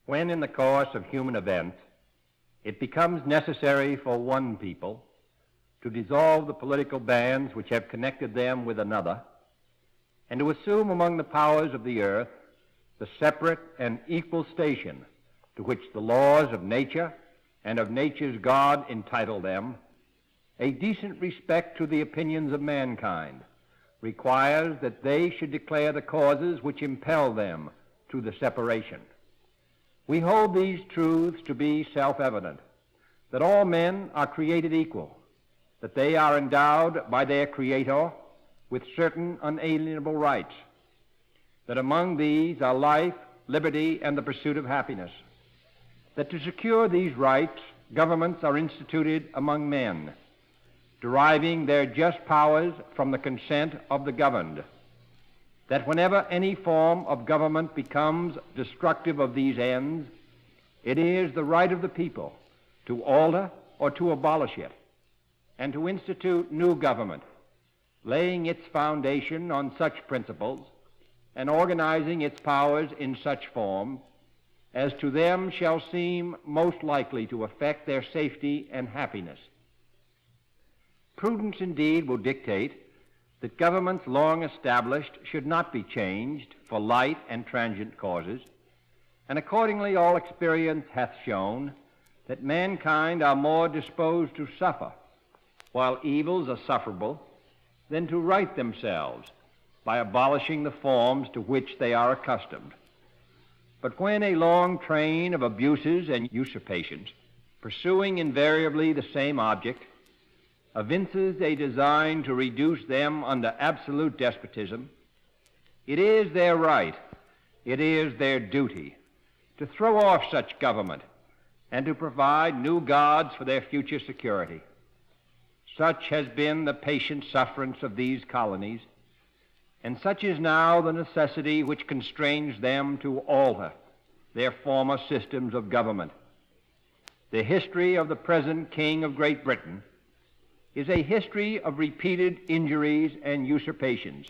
When in the course of human events it becomes necessary for one people to dissolve the political bands which have connected them with another, and to assume among the powers of the earth the separate and equal station to which the laws of nature and of nature's God entitle them, a decent respect to the opinions of mankind requires that they should declare the causes which impel them to the separation. We hold these truths to be self-evident, that all men are created equal, that they are endowed by their Creator with certain unalienable rights, that among these are life, liberty, and the pursuit of happiness, that to secure these rights, governments are instituted among men, deriving their just powers from the consent of the governed, that whenever any form of government becomes destructive of these ends, it is the right of the people to alter or to abolish it, and to institute new government, laying its foundation on such principles and organizing its powers in such form as to them shall seem most likely to affect their safety and happiness. Prudence indeed will dictate that governments long established should not be changed for light and transient causes, and accordingly all experience hath shown that mankind are more disposed to suffer, while evils are sufferable, than to right themselves by abolishing the forms to which they are accustomed. But when a long train of abuses and usurpations, pursuing invariably the same object, evinces a design to reduce them under absolute despotism, it is their right, it is their duty, to throw off such government and to provide new gods for their future security. Such has been the patient sufferance of these colonies, and such is now the necessity which constrains them to alter their former systems of government. The history of the present King of Great Britain is a history of repeated injuries and usurpations,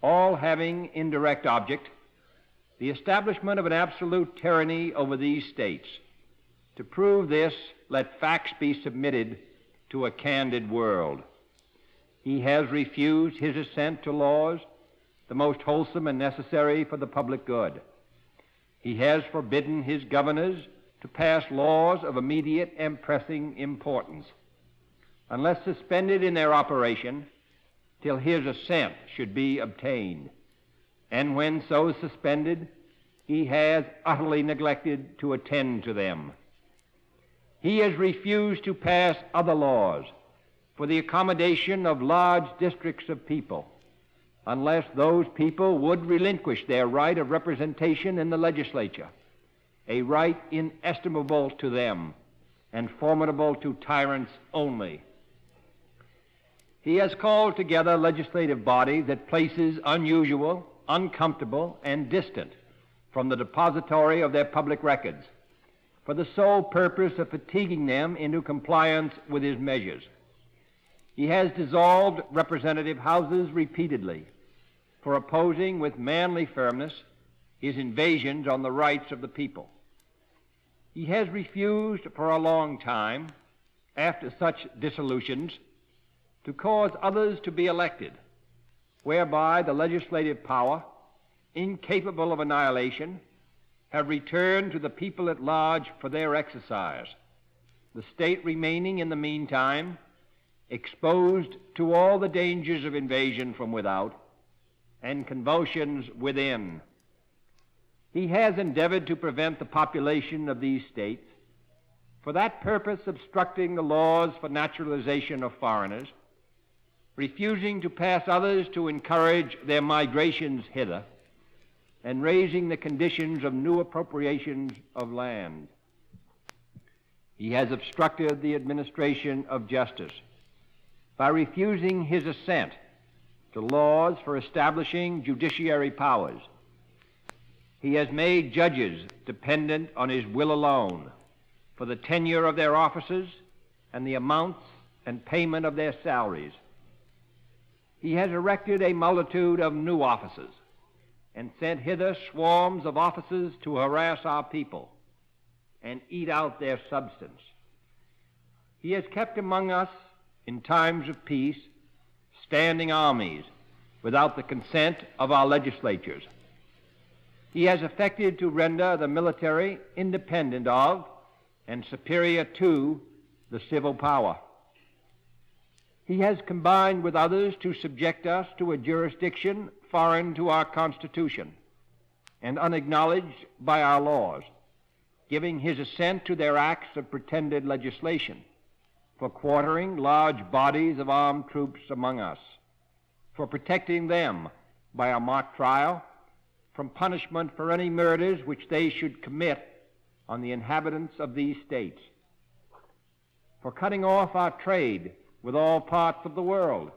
all having indirect object the establishment of an absolute tyranny over these states. To prove this, let facts be submitted to a candid world. He has refused his assent to laws, the most wholesome and necessary for the public good. He has forbidden his governors to pass laws of immediate and pressing importance, unless suspended in their operation till his assent should be obtained. And when so suspended, he has utterly neglected to attend to them. He has refused to pass other laws for the accommodation of large districts of people, unless those people would relinquish their right of representation in the legislature, a right inestimable to them and formidable to tyrants only. He has called together legislative bodies at places unusual, uncomfortable, and distant from the depository of their public records, for the sole purpose of fatiguing them into compliance with his measures. He has dissolved representative houses repeatedly for opposing with manly firmness his invasions on the rights of the people. He has refused for a long time, after such dissolutions, to cause others to be elected, whereby the legislative power, incapable of annihilation, have returned to the people at large for their exercise, the state remaining in the meantime exposed to all the dangers of invasion from without and convulsions within. He has endeavored to prevent the population of these states, for that purpose obstructing the laws for naturalization of foreigners, refusing to pass others to encourage their migrations hither, and raising the conditions of new appropriations of land. He has obstructed the administration of justice by refusing his assent to laws for establishing judiciary powers. He has made judges dependent on his will alone for the tenure of their offices and the amounts and payment of their salaries. He has erected a multitude of new offices and sent hither swarms of officers to harass our people and eat out their substance. He has kept among us, in times of peace, standing armies without the consent of our legislatures. He has effected to render the military independent of and superior to the civil power. He has combined with others to subject us to a jurisdiction foreign to our Constitution and unacknowledged by our laws, giving his assent to their acts of pretended legislation, for quartering large bodies of armed troops among us, for protecting them by a mock trial from punishment for any murders which they should commit on the inhabitants of these states, for cutting off our trade with all parts of the world,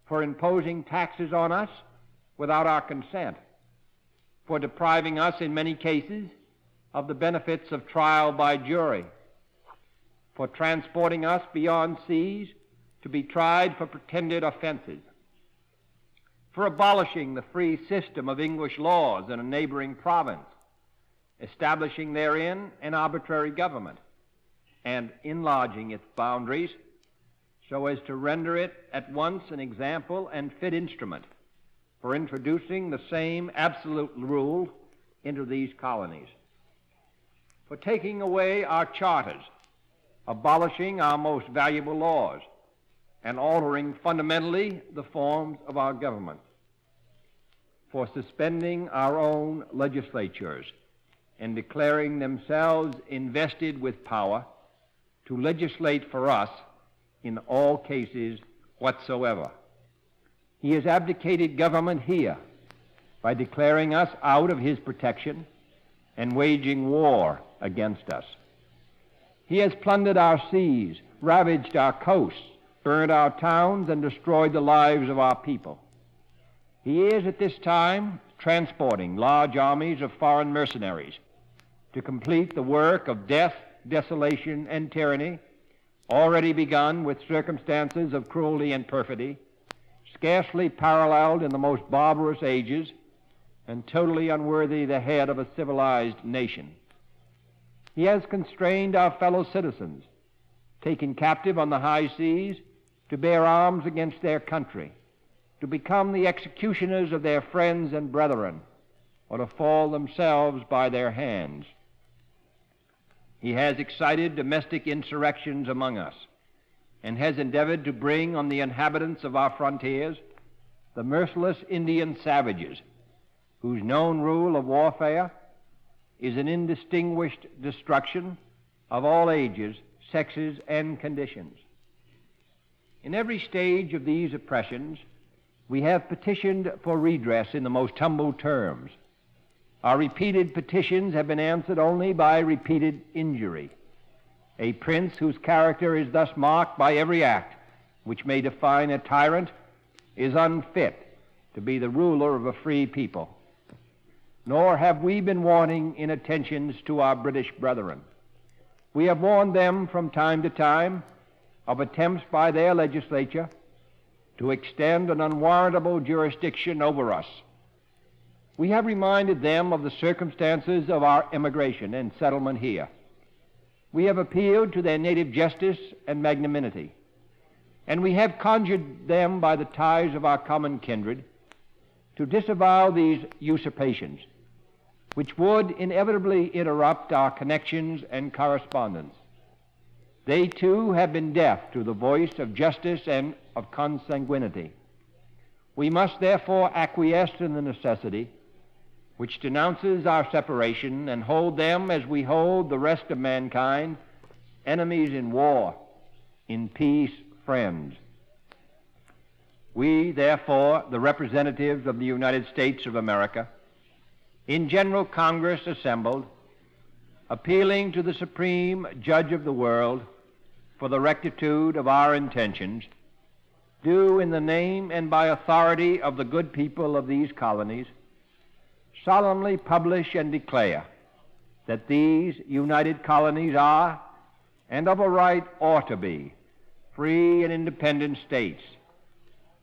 for imposing taxes on us without our consent, for depriving us in many cases of the benefits of trial by jury, for transporting us beyond seas to be tried for pretended offenses, for abolishing the free system of English laws in a neighboring province, establishing therein an arbitrary government, and enlarging its boundaries so as to render it at once an example and fit instrument for introducing the same absolute rule into these colonies, for taking away our charters, abolishing our most valuable laws, and altering fundamentally the forms of our government, for suspending our own legislatures and declaring themselves invested with power to legislate for us in all cases whatsoever. He has abdicated government here by declaring us out of his protection and waging war against us. He has plundered our seas, ravaged our coasts, burned our towns, and destroyed the lives of our people. He is at this time transporting large armies of foreign mercenaries to complete the work of death, desolation, and tyranny, already begun with circumstances of cruelty and perfidy, scarcely paralleled in the most barbarous ages, and totally unworthy the head of a civilized nation. He has constrained our fellow citizens, taken captive on the high seas, to bear arms against their country, to become the executioners of their friends and brethren, or to fall themselves by their hands. He has excited domestic insurrections among us, and has endeavored to bring on the inhabitants of our frontiers the merciless Indian savages, whose known rule of warfare is an indistinguished destruction of all ages, sexes, and conditions. In every stage of these oppressions, we have petitioned for redress in the most humble terms. Our repeated petitions have been answered only by repeated injury. A prince whose character is thus marked by every act which may define a tyrant is unfit to be the ruler of a free people. Nor have we been wanting in attentions to our British brethren. We have warned them from time to time of attempts by their legislature to extend an unwarrantable jurisdiction over us. We have reminded them of the circumstances of our immigration and settlement here. We have appealed to their native justice and magnanimity, and we have conjured them by the ties of our common kindred to disavow these usurpations, which would inevitably interrupt our connections and correspondence. They, too, have been deaf to the voice of justice and of consanguinity. We must therefore acquiesce in the necessity which denounces our separation and hold them as we hold the rest of mankind, enemies in war, in peace, friends. We, therefore, the representatives of the United States of America, in General Congress assembled, appealing to the Supreme Judge of the world for the rectitude of our intentions, do in the name and by authority of the good people of these colonies solemnly publish and declare that these united colonies are, and of a right ought to be, free and independent states,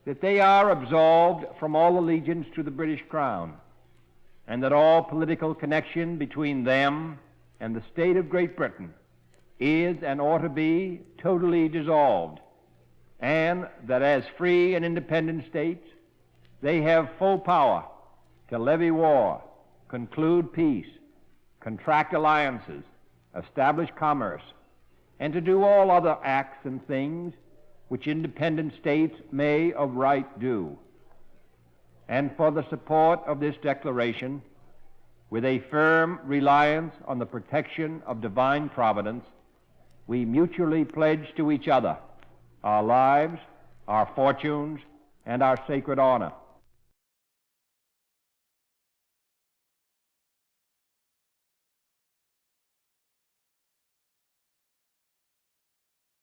that they are absolved from all allegiance to the British Crown, and that all political connection between them and the state of Great Britain is and ought to be totally dissolved, and that as free and independent states, they have full power to levy war, conclude peace, contract alliances, establish commerce, and to do all other acts and things which independent states may of right do. And for the support of this declaration, with a firm reliance on the protection of divine providence, we mutually pledge to each other our lives, our fortunes, and our sacred honor.